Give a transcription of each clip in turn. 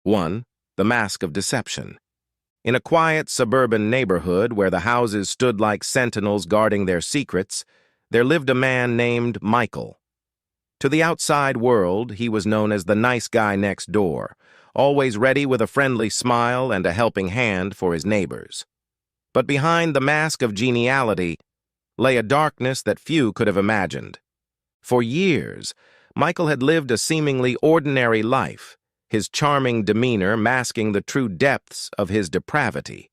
1. The Mask of Deception. In a quiet suburban neighborhood where the houses stood like sentinels guarding their secrets, there lived a man named Michael. To the outside world, he was known as the nice guy next door, always ready with a friendly smile and a helping hand for his neighbors. But behind the mask of geniality lay a darkness that few could have imagined. For years, Michael had lived a seemingly ordinary life, his charming demeanor masking the true depths of his depravity.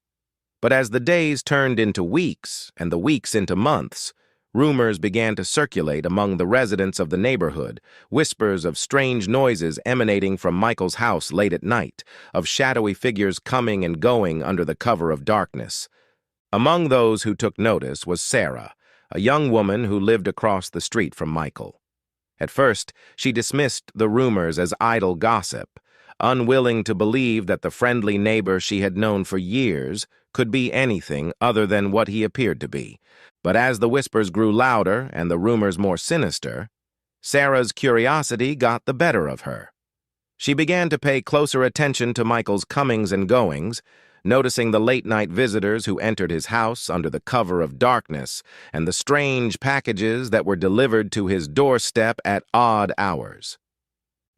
But as the days turned into weeks and the weeks into months, rumors began to circulate among the residents of the neighborhood, whispers of strange noises emanating from Michael's house late at night, of shadowy figures coming and going under the cover of darkness. Among those who took notice was Sarah, a young woman who lived across the street from Michael. At first, she dismissed the rumors as idle gossip, unwilling to believe that the friendly neighbor she had known for years could be anything other than what he appeared to be. But as the whispers grew louder and the rumors more sinister, Sarah's curiosity got the better of her. She began to pay closer attention to Michael's comings and goings, noticing the late-night visitors who entered his house under the cover of darkness and the strange packages that were delivered to his doorstep at odd hours.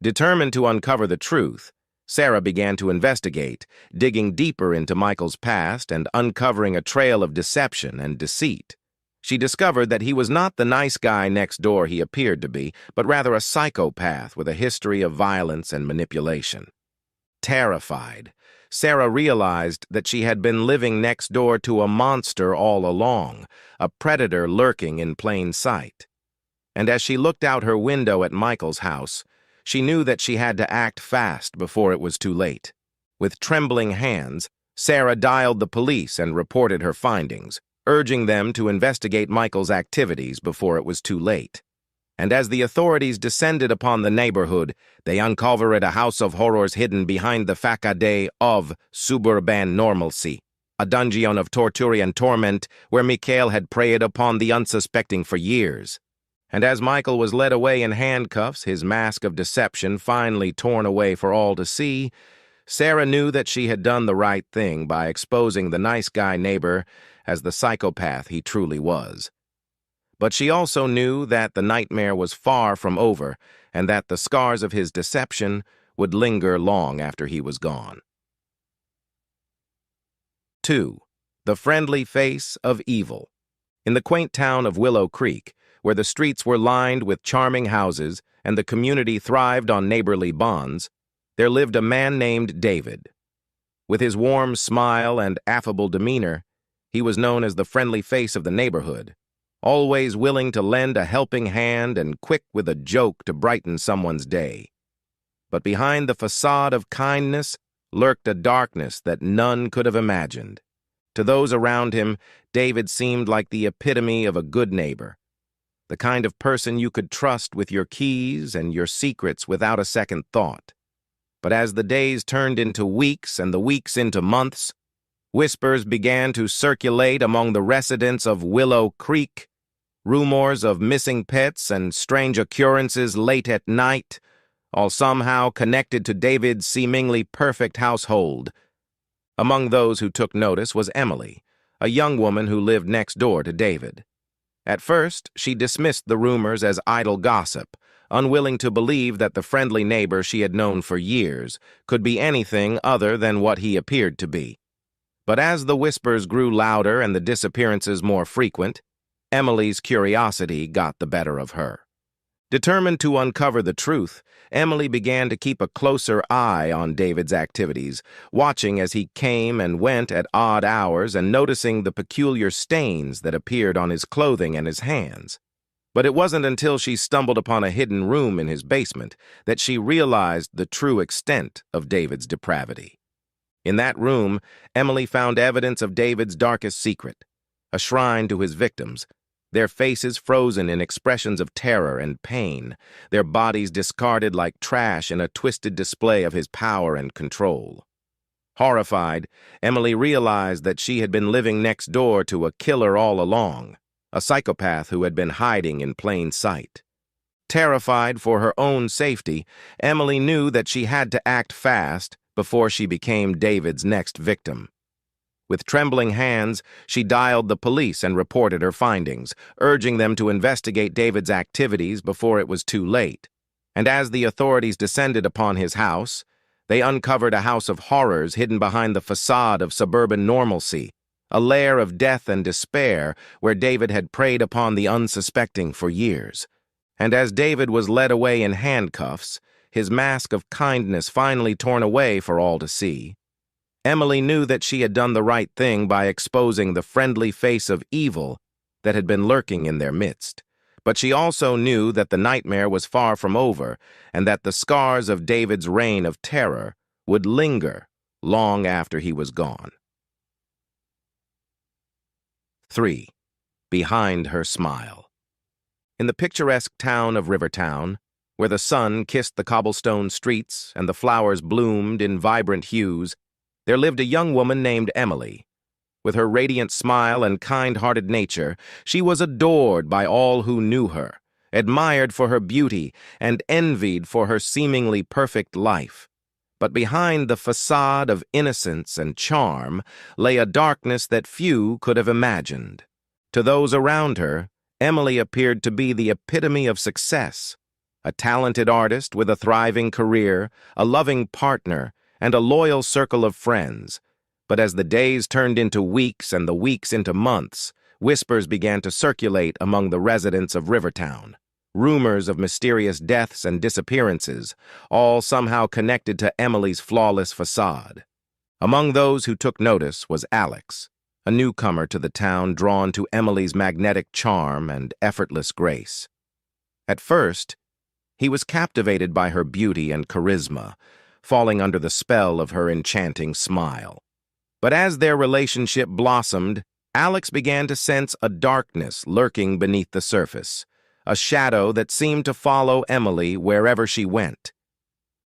Determined to uncover the truth, Sarah began to investigate, digging deeper into Michael's past and uncovering a trail of deception and deceit. She discovered that he was not the nice guy next door he appeared to be, but rather a psychopath with a history of violence and manipulation. Terrified, Sarah realized that she had been living next door to a monster all along, a predator lurking in plain sight. And as she looked out her window at Michael's house, she knew that she had to act fast before it was too late. With trembling hands, Sarah dialed the police and reported her findings, urging them to investigate Michael's activities before it was too late. And as the authorities descended upon the neighborhood, they uncovered a house of horrors hidden behind the facade of suburban normalcy, a dungeon of torture and torment where Michael had preyed upon the unsuspecting for years. And as Michael was led away in handcuffs, his mask of deception finally torn away for all to see, Sarah knew that she had done the right thing by exposing the nice guy neighbor as the psychopath he truly was. But she also knew that the nightmare was far from over and that the scars of his deception would linger long after he was gone. 2. The Friendly Face of Evil. In the quaint town of Willow Creek, where the streets were lined with charming houses and the community thrived on neighborly bonds, there lived a man named David. With his warm smile and affable demeanor, he was known as the friendly face of the neighborhood, always willing to lend a helping hand and quick with a joke to brighten someone's day. But behind the facade of kindness lurked a darkness that none could have imagined. To those around him, David seemed like the epitome of a good neighbor, the kind of person you could trust with your keys and your secrets without a second thought. But as the days turned into weeks and the weeks into months, whispers began to circulate among the residents of Willow Creek, rumors of missing pets and strange occurrences late at night, all somehow connected to David's seemingly perfect household. Among those who took notice was Emily, a young woman who lived next door to David. At first, she dismissed the rumors as idle gossip, unwilling to believe that the friendly neighbor she had known for years could be anything other than what he appeared to be. But as the whispers grew louder and the disappearances more frequent, Emily's curiosity got the better of her. Determined to uncover the truth, Emily began to keep a closer eye on David's activities, watching as he came and went at odd hours and noticing the peculiar stains that appeared on his clothing and his hands. But it wasn't until she stumbled upon a hidden room in his basement that she realized the true extent of David's depravity. In that room, Emily found evidence of David's darkest secret, a shrine to his victims, their faces frozen in expressions of terror and pain, their bodies discarded like trash in a twisted display of his power and control. Horrified, Emily realized that she had been living next door to a killer all along, a psychopath who had been hiding in plain sight. Terrified for her own safety, Emily knew that she had to act fast before she became David's next victim. With trembling hands, she dialed the police and reported her findings, urging them to investigate David's activities before it was too late. And as the authorities descended upon his house, they uncovered a house of horrors hidden behind the facade of suburban normalcy, a lair of death and despair where David had preyed upon the unsuspecting for years. And as David was led away in handcuffs, his mask of kindness finally torn away for all to see, Emily knew that she had done the right thing by exposing the friendly face of evil that had been lurking in their midst. But she also knew that the nightmare was far from over and that the scars of David's reign of terror would linger long after he was gone. 3. Behind her smile. In the picturesque town of Rivertown, where the sun kissed the cobblestone streets and the flowers bloomed in vibrant hues, there lived a young woman named Emily. With her radiant smile and kind-hearted nature, she was adored by all who knew her, admired for her beauty, and envied for her seemingly perfect life. But behind the facade of innocence and charm lay a darkness that few could have imagined. To those around her, Emily appeared to be the epitome of success, a talented artist with a thriving career, a loving partner, and a loyal circle of friends. But as the days turned into weeks and the weeks into months, whispers began to circulate among the residents of Rivertown. Rumors of mysterious deaths and disappearances, all somehow connected to Emily's flawless facade. Among those who took notice was Alex, a newcomer to the town drawn to Emily's magnetic charm and effortless grace. At first, he was captivated by her beauty and charisma, falling under the spell of her enchanting smile. But as their relationship blossomed, Alex began to sense a darkness lurking beneath the surface, a shadow that seemed to follow Emily wherever she went.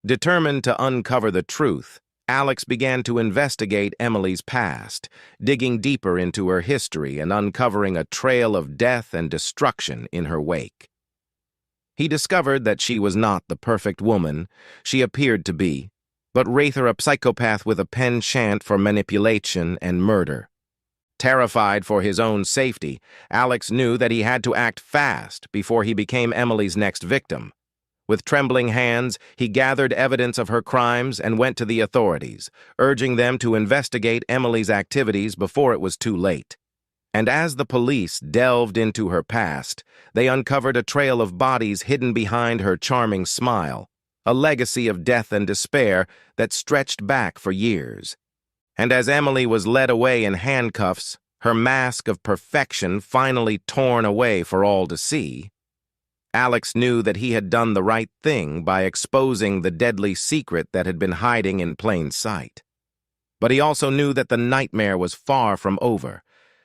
Determined to uncover the truth, Alex began to investigate Emily's past, digging deeper into her history and uncovering a trail of death and destruction in her wake. He discovered that she was not the perfect woman she appeared to be, but rather a psychopath with a penchant for manipulation and murder. Terrified for his own safety, Alex knew that he had to act fast before he became Emily's next victim. With trembling hands, he gathered evidence of her crimes and went to the authorities, urging them to investigate Emily's activities before it was too late. And as the police delved into her past, they uncovered a trail of bodies hidden behind her charming smile, a legacy of death and despair that stretched back for years. And as Emily was led away in handcuffs, her mask of perfection finally torn away for all to see, Alex knew that he had done the right thing by exposing the deadly secret that had been hiding in plain sight. But he also knew that the nightmare was far from over,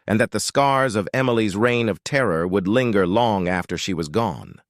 and that the scars of Emily's reign of terror would linger long after she was gone.